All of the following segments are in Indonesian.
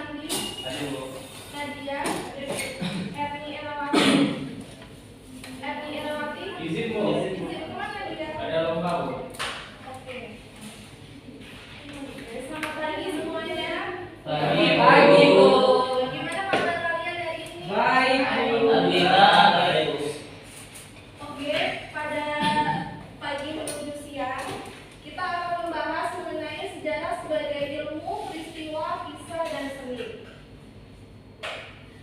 Sandi, Aduh. Nadia, Erni Erawati. Izin Bu. Izin kemana Nadia? Ada lomba Bu. Oke. Selamat pagi semuanya. Pagi Bu. Gimana kabar kalian hari ini? Baik Bu. Alhamdulillah baik Bu. Oke, pada pagi menuju siang kita akan membahas mengenai sejarah sebagai ilmu, peristiwa, kisah, dan seni.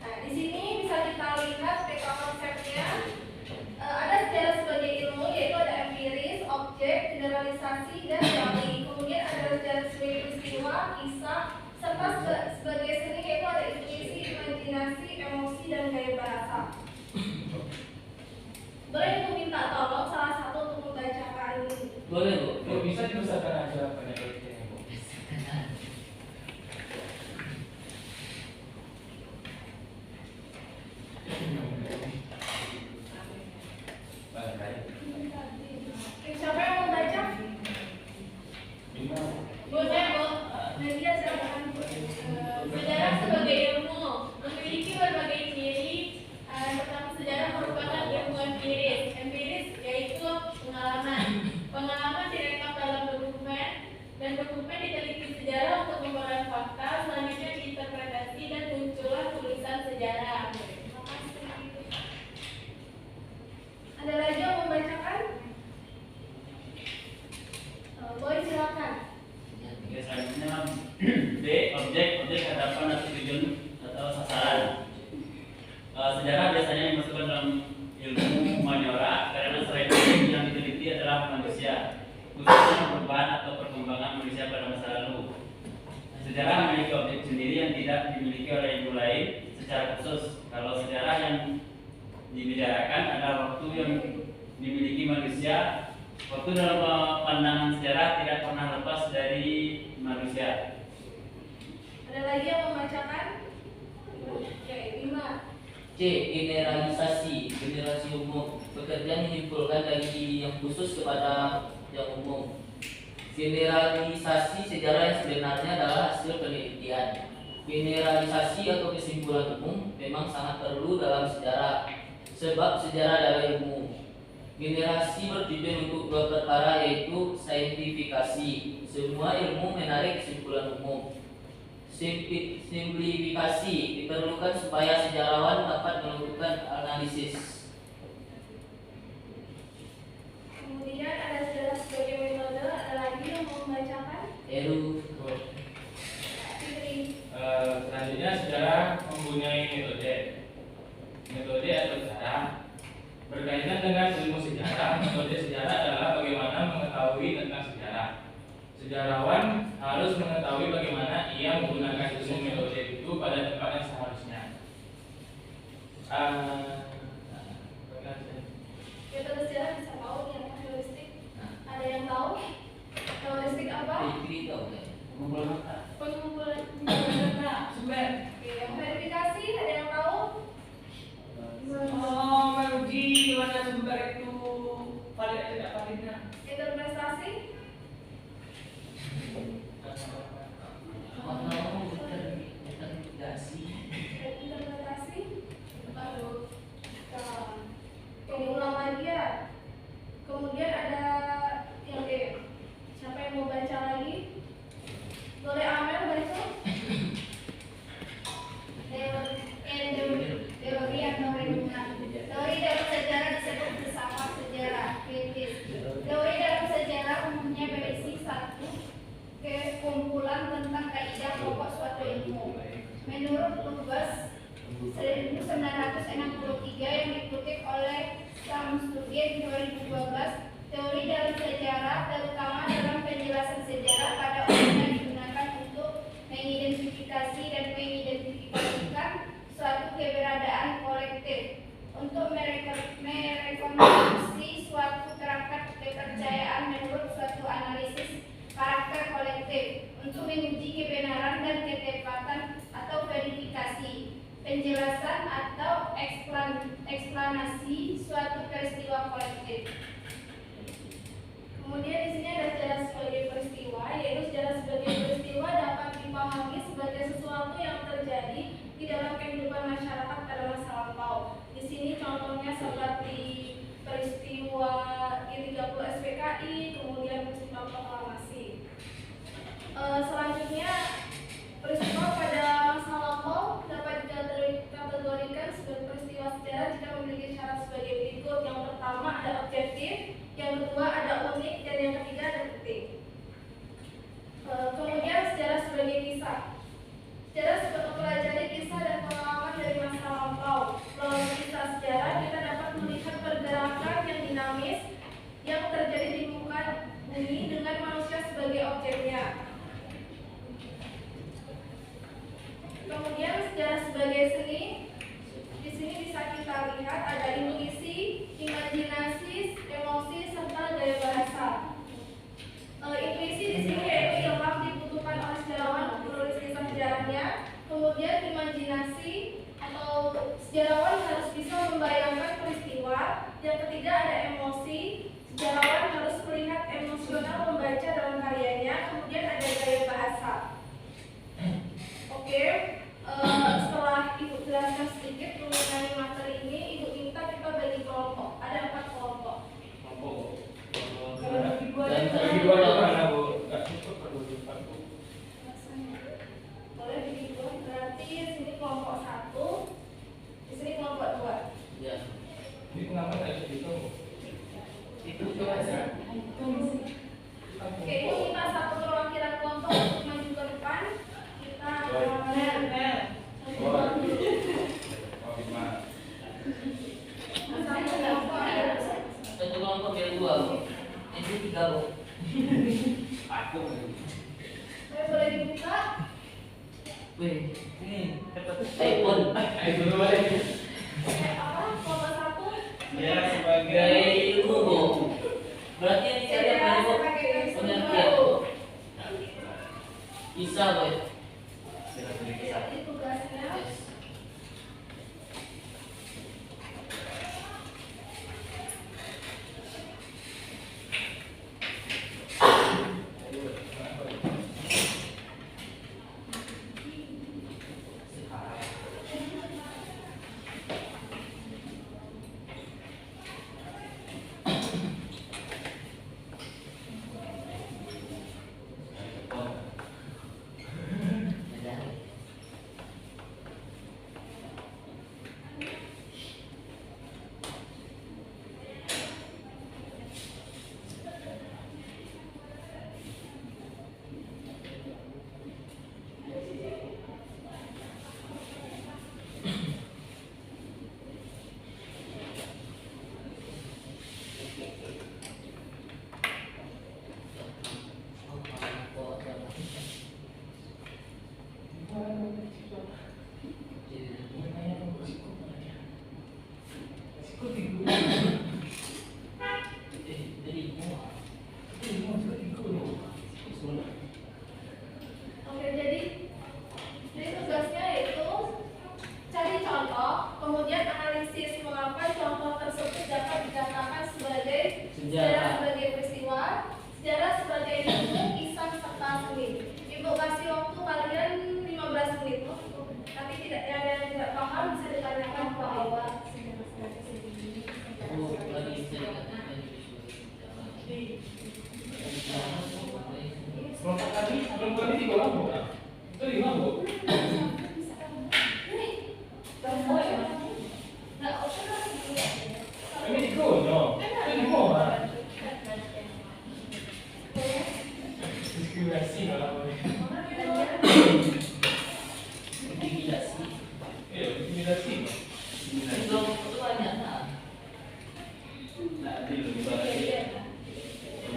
Nah, di sini bisa kita lihat peta konsepnya. Ada sejarah sebagai ilmu, yaitu ada empiris, objek, generalisasi, dan teori. Kemudian ada sejarah sebagai peristiwa, kisah, serta sebagai seni, yaitu ada intuisi, imajinasi, emosi, dan gaya bahasa. Boleh aku minta tolong salah satu untuk membacakan. Boleh Bu. Bu bisa diusahakan aja penelitiannya Bu. Baik. Siapa yang mau baca? Bima. Boleh, Bu. Nadia silakan. Sejarah sebagai ilmu memiliki berbagai ciri. Pertama, sejarah merupakan ilmu empiris. Empiris yaitu pengalaman. Pengalaman direkam dalam dokumen dan dokumen diteliti sejarah untuk memperoleh fakta. Selanjutnya diinterpretasi dan muncullah tulisan sejarah. Terima kasih. Ada lagi yang membacakan? Boleh silakan. Oke, selanjutnya D. Objek hadapan atau tujuan atau sasaran. Sejarah biasanya dimasukkan dalam ilmu humaniora karena selain objek yang diteliti adalah manusia, khususnya perubahan atau perkembangan manusia pada masa lalu. Sejarah memiliki objek sendiri yang tidak dimiliki oleh ilmu lain secara khusus. Kalau sejarah yang dibicarakan adalah waktu yang dimiliki manusia. Waktu dalam pandangan sejarah tidak pernah lepas dari manusia. Ada lagi yang membacakan? Oke, Bima. C. Generasi umum. Pekerjaan menyimpulkan dari yang khusus kepada yang umum. Generalisasi sejarah yang sebenarnya adalah hasil penelitian. Generalisasi atau kesimpulan umum memang sangat perlu dalam sejarah, sebab sejarah adalah ilmu. Generasi bertujuan untuk dua perkara, yaitu saintifikasi. Semua ilmu menarik kesimpulan umum. Simplifikasi diperlukan supaya sejarawan dapat melakukan analisis. Kemudian ada sejarah sebagai metode. Ada lagi yang mau membacakan? Eru. Fitri. Selanjutnya sejarah mempunyai metode. Metode atau cara berkaitan dengan ilmu sejarah. Metode sejarah adalah bagaimana mengetahui tentang sejarah. Sejarawan harus mengetahui bagaimana ia menggunakan ilmu metode itu pada tempat yang seharusnya. Metode sejarah bisa tahu yang heuristik. Ada yang tahu? Heuristik apa? Fitri tahu nggak? Pengumpulan data. Sumber. Oke, yang verifikasi ada yang tahu? Oh, menguji di mana sumber itu valid atau tidak validnya. Interpretasi? Interpretasi? Baru. Ini ulang lagi ya. Kemudian ada yang D. Siapa yang mau baca lagi? Boleh Amel baca? Teori atau renungan. Teori dalam sejarah disebut filsafat sejarah kritis. Teori dalam sejarah umumnya berisi satu kekumpulan tentang kaidah pokok suatu ilmu. Menurut Lubas 1963 yang dikutip oleh Samsudin 2012, teori dalam sejarah, terutama dalam penjelasan sejarah, pada umumnya digunakan untuk mengidentifikasi dan mengidentifikasikan suatu keberadaan kolektif, untuk merekonstruksi suatu kerangka kepercayaan menurut suatu analisis karakter kolektif, untuk menguji kebenaran dan ketepatan atau verifikasi, penjelasan atau eksplanasi suatu peristiwa kolektif. Kemudian di sini ada sejarah sebagai peristiwa, yaitu sejarah sebagai peristiwa dapat dipahami sebagai sesuatu yang seperti peristiwa G30 SPKI, kemudian peristiwa proklamasi. Selanjutnya, peristiwa pada masa lampau dapat dikategorikan sebagai peristiwa sejarah jika memiliki syarat sebagai berikut. Yang pertama ada objektif, yang kedua ada unik, dan yang ketiga ada penting. Kemudian sejarah sebagai kisah. Sejarah sebagai mempelajari kisah dan pengalaman dari masa lampau. Melalui kisah sejarah kita dapat melihat pergerakan yang dinamis yang terjadi di muka bumi dengan manusia sebagai objeknya. Kemudian sejarah sebagai seni. Di sini bisa kita lihat ada intuisi, imajinasi, emosi, serta gaya bahasa. Intuisi di sini yaitu ilham dibutuhkan oleh sejarawan untuk menulis kisah sejarahnya. Kemudian imajinasi atau sejarawan harus bisa membayangkan peristiwa. Yang ketiga ada emosi, sejarawan harus melihat emosional membaca dalam karyanya. Kemudian ada gaya bahasa. Oke, setelah Ibu jelaskan sedikit mengenai materi ini, Ibu minta kita bagi kelompok. Ada 4 kelompok. Boleh bagi dua, berarti di sini kelompok 1, di sini kelompok 2. Ya. Ini kenapa tadi itu? Itu aja. Oke, Ibu minta 1 perwakilan kelompok untuk maju ke depan. Kita Satu kelompok yang 2, itu 3 Bu. Aku. boleh dibuka. Wih, ini iPhone. iPhone boleh. Kelompok 1. Ya sebagai Gaya ilmu Bu. Berarti yang dicari apa Bu? Pengertian Bu. Bisa Bu. Jadi tugasnya Yes. Oke, jadi tugasnya yaitu cari contoh, kemudian analisis mengapa contoh tersebut dapat dikatakan sebagai sejarah sebagai peristiwa, sejarah sebagai ilmu, kisah serta seni. Ibu kasih waktu kalian 15 menit. Nanti tidak ada yang tidak paham bisa ditanyakan ke awal. kelompok tadi belum 3 orang Bu. Itu 5 Bu. Ini di kono. Itu di mana? Diskriminasi malah. Iya, diskriminasi. Nah, ini lebih baik.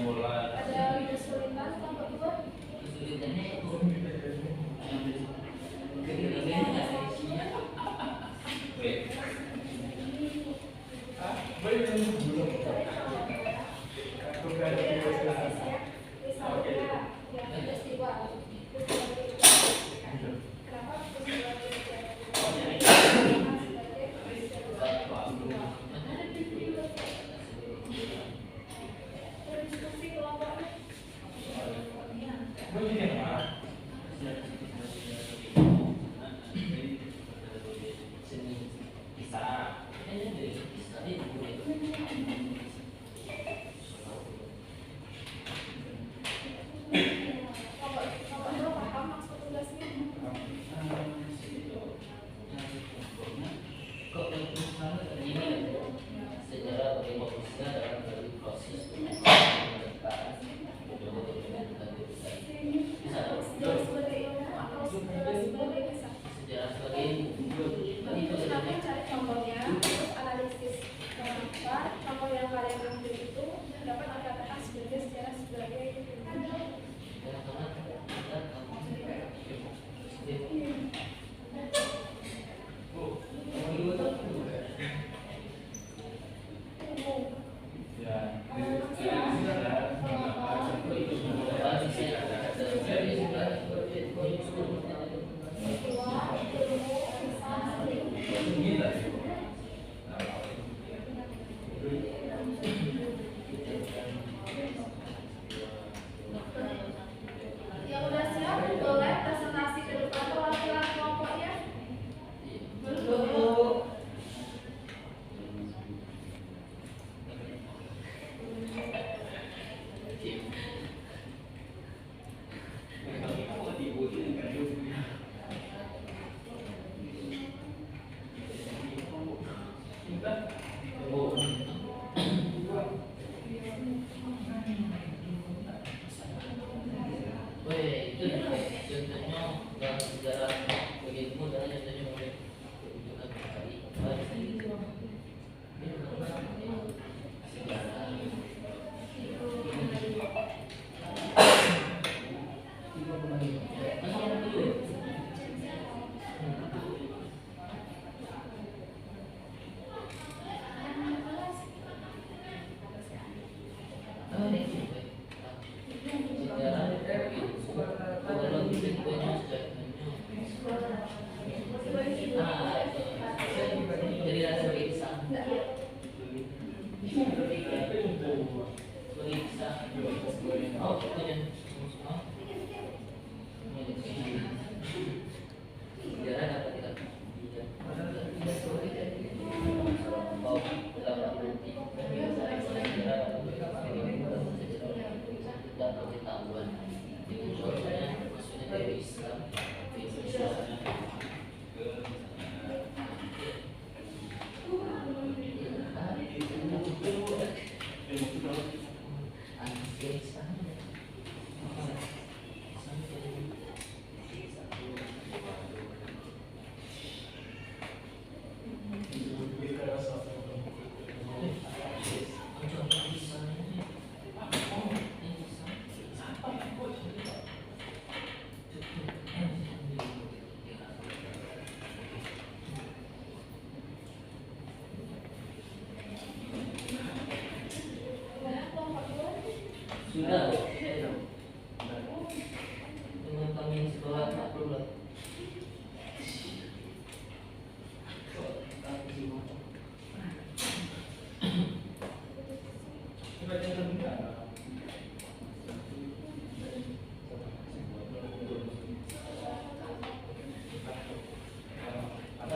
Mulai. Ada kesulitan kelompok 2. Wait. Boleh belum? Kenapa?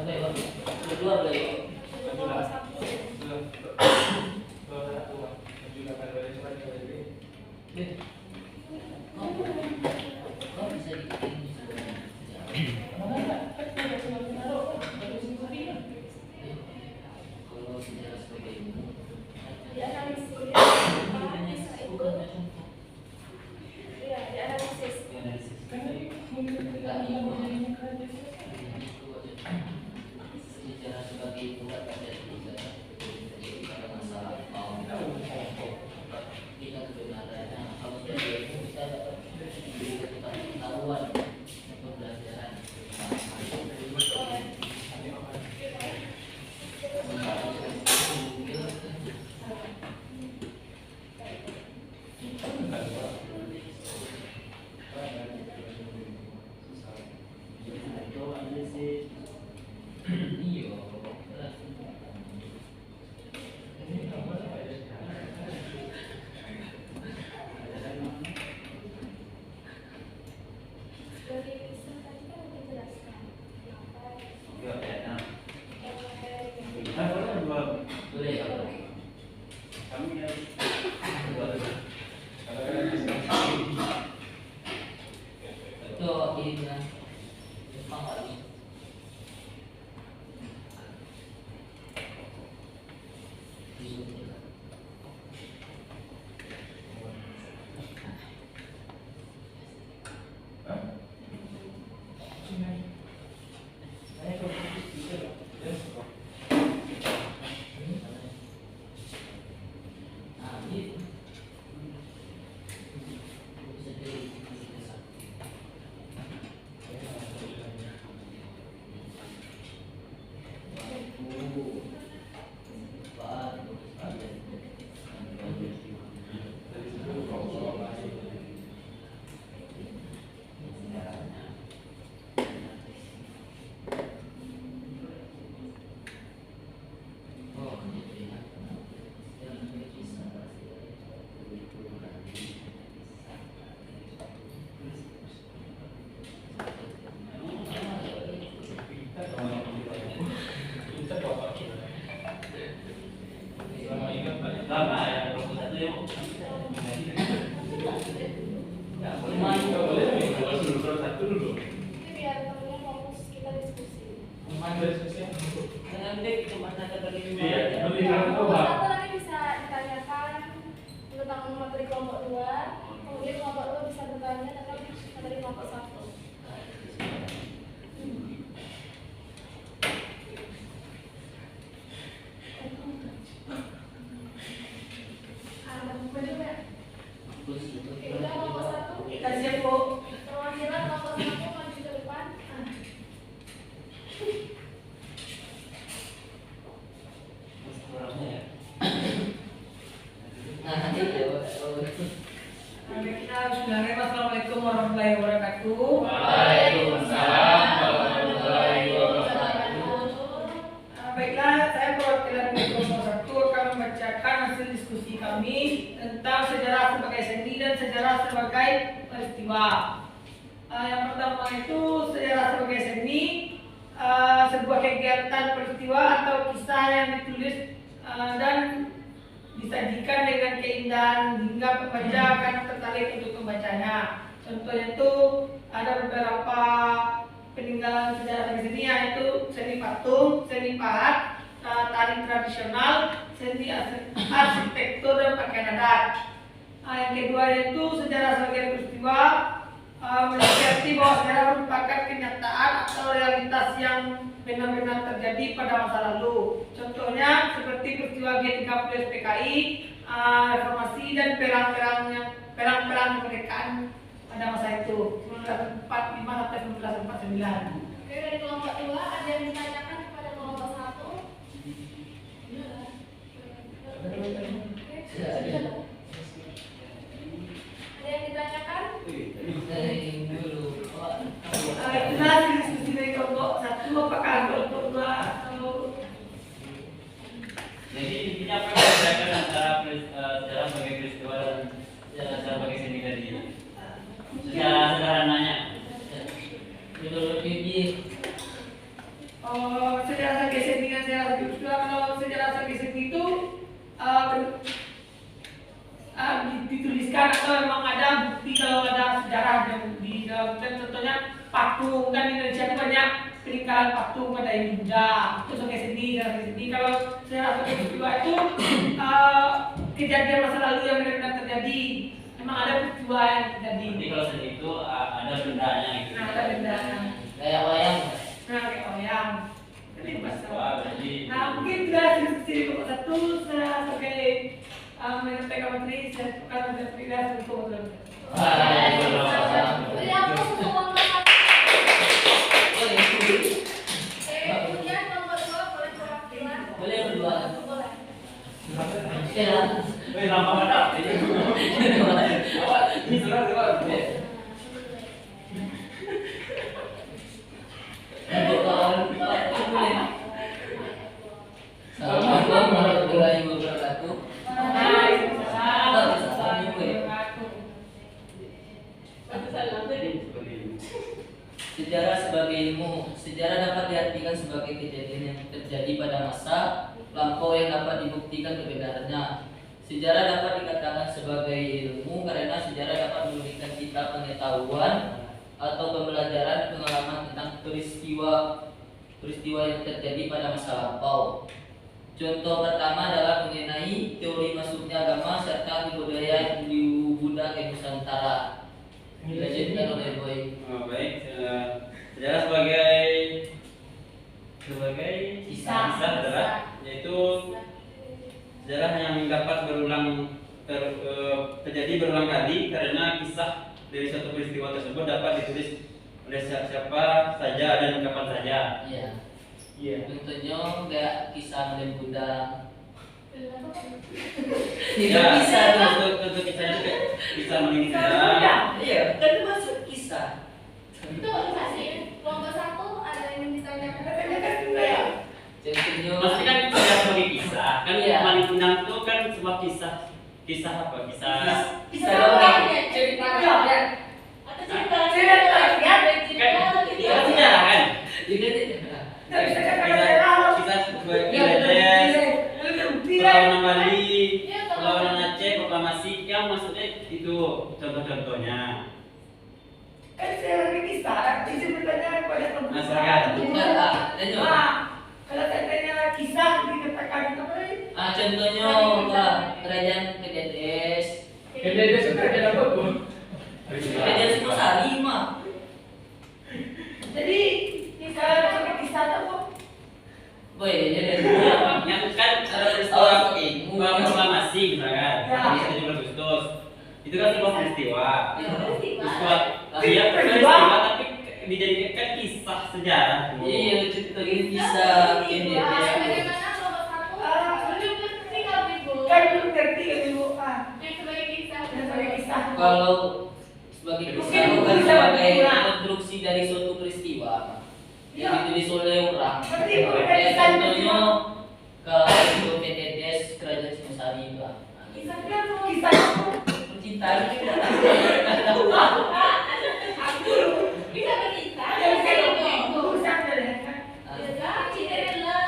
Apa ya, Pak? Kedua apa ya? Kelompok 1. Oh, bisa dikirim kalau sejarah sebagai ilmu. Dianalisis. Bukan contoh. Iya, dianalisis. Sejarah sebagai pusat terjadi pada masalah mau kita kebenarannya kalau sebagai ilmu kita dapat memberikan pengetahuan pembelajaran. Iya. Sebagai riset tadi kan udah dijelaskan. Boleh ya? Itu ini kan Jepang kali. Nah, ini bisa jadi Lama ya, 21 ya, Bu? Ini biar temennya fokus kita diskusi. Iya, Kelompok 1 nanti bisa ditanyakan tentang materi kelompok 2. Kemudian kelompok 2 bisa bertanya tentang materi kelompok 1. Ada buku juga. Oke, udah kelompok 1. Kita siap, Bu. Perwakilan kelompok 1 maju ke depan. Nah, nanti ya. Kita bismillahirrahmanirrahim. Assalamualaikum warahmatullahi wabarakatuh. Waalaikumsalam warahmatullahi wabarakatuh. Baiklah, saya perwakilan kelompok 1 akan membacakan hasil diskusi kami tentang sejarah sebagai seni dan sejarah sebagai peristiwa. Yang pertama itu sejarah sebagai seni, sebuah kegiatan peristiwa atau kisah yang ditulis dan disajikan dengan keindahan hingga pembaca akan tertarik untuk membacanya. Contohnya itu ada beberapa peninggalan sejarah sebagai seni, yaitu seni patung, seni pahat, tari tradisional, seni arsitektur dan pakaian adat. Yang kedua yaitu sejarah sebagai peristiwa, mengerti bahwa sejarah merupakan kenyataan atau realitas yang benar-benar terjadi pada masa lalu. Contohnya seperti peristiwa G30 PKI, reformasi dan perang kemerdekaan pada masa itu 1945 sampai 1949. Oke, dari kelompok 2 ada yang ditanyakan kepada kelompok 1? Ada yang ditanyakan? Dari dulu. Itulah hasil diskusi dari kelompok 1. Apakah kelompok 2 atau Jadi intinya apa yang membedakan antara sejarah sebagai peristiwa dan sejarah sebagai seni tadi? Secara sederhananya. Menurut Bibi, sejarah Sargesek dengan sejarah Sargesek. Kalau sejarah Sargesek itu dituliskan atau memang ada bukti kalau ada sejarah yang di dalam, contohnya patung, kan di Indonesia itu banyak peninggalan patung pada Hindu Buddha, itu Sargesek. Kalau sejarah Sargesek itu kejadian masa lalu yang benar-benar terjadi, memang ada peristiwa yang terjadi. Jadi kalau seni itu ada bendanya gitu. Nah, ada benda. Kayak wayang. Nah, kayak wayang. Jadi Wah, berarti nah, mungkin sudah diskusi pokok satu, saya sebagai menyampaikan materi, saya akan menyampaikan dari pokok dua. Jadi aku semua Boleh. kemudian nomor 2 boleh perwakilan. Boleh berdua. Boleh. Ya. wih, lama banget. Ini sudah lewat. Assalamualaikum warahmatullahi wabarakatuh. Sejarah sebagai ilmu. Sejarah dapat diartikan sebagai kejadian yang terjadi pada masa lampau yang dapat dibuktikan kebenarannya. Sejarah dapat dikatakan sebagai ilmu karena sejarah dapat memberikan kita pengetahuan atau pembelajaran pengalaman tentang peristiwa yang terjadi pada masa lampau. Contoh pertama adalah mengenai teori masuknya agama serta kebudayaan Hindu-Buddha ke Nusantara. Dilanjutkan oleh Boy. Baik, sejarah sebagai Kisah. adalah yaitu sejarah yang dapat terjadi berulang kali karena kisah dari suatu peristiwa tersebut dapat ditulis oleh siapa saja dan kapan saja. Iya. Iya. Contohnya kayak kisah Malen Buddha. Ya, Bisa tuh. untuk kisahnya kayak kisah meninggal. Iya, kan itu masuk kisah. Itu masih lomba 1 ada yang ditanyakan. Contohnya Maksudnya kan itu tidak sebagai kisah. Kan Iya. Maling Kundang itu kan sebuah kisah apa? Kisah Kisah dongeng. Cerita Ya. atau cerita Cerita ya. kan itu sejarah kan? Juga Kisah sebagai legend, perlawanan Bali, perlawanan Aceh, proklamasi yang maksudnya itu contoh-contohnya. Kan saya lagi kisah, isi bertanya kepada teman. Masyarakat. Kalau saya tanya kisah dikatakan apa tadi? contohnya kerajaan Kededes. Kededes itu kerjaan apa pun? Kerajaan Singosari mah. Jadi kalau pakai kisah itu apa? Boy, jadi Yang kan ada peristiwa proklamasi misalkan, Ya. 17 Agustus. Itu kan sebuah peristiwa. peristiwa. Iya, peristiwa tapi dijadikan kisah sejarah. Iya, cerita gini bisa Kededes. Bagaimana lomba 1? Belum ngerti kalau Ibu. Kan belum ngerti kan ibu. Yang sebagai kisah. Yang sebagai kisah. Kalau sebagai Mungkin kisah bukan bisa sebagai berkurang. konstruksi dari suatu peristiwa Iya. yang ditulis oleh orang. Berarti bukan Kayak kisah contohnya kalau Kededes kerajaan Singosari Pak. Kisah kan kisah itu. Percintaan kita. Aku Bisa bercerita. yang Bisa saya itu. urusan dari Bisa Cinderella.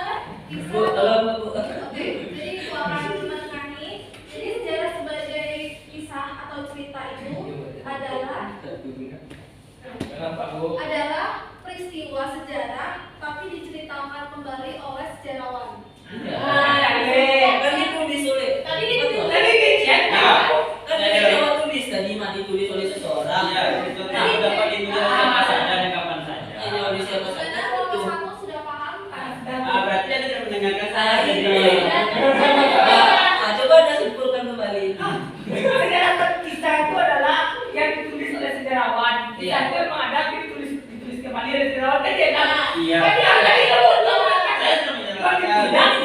Bu, tolong Bu. Jadi itu akan menengahi. Jadi sejarah sebagai kisah atau cerita itu Kenapa Bu? adalah peristiwa sejarah tapi diceritakan kembali oleh sejarawan. Kan ditulis oleh. Tadi ditulis. Tadi kejadian apa? Kan ada tulis tadi mah ditulis oleh seseorang. Iya, itu dapat ditulis siapa saja dan kapan saja. Ini oleh siapa saja Benar kalau itu. satu sudah paham? Berarti Anda tidak mendengarkan saya. Ah, Jadi gitu. Nah, coba Anda simpulkan kembali. Sejarah kisah itu adalah yang ditulis oleh sejarawan. Kisah Iya. itu memang ada tapi ditulis kembali oleh sejarawan kan dia kan. Iya. Kan dia ada di dalam. Saya sudah menjelaskan.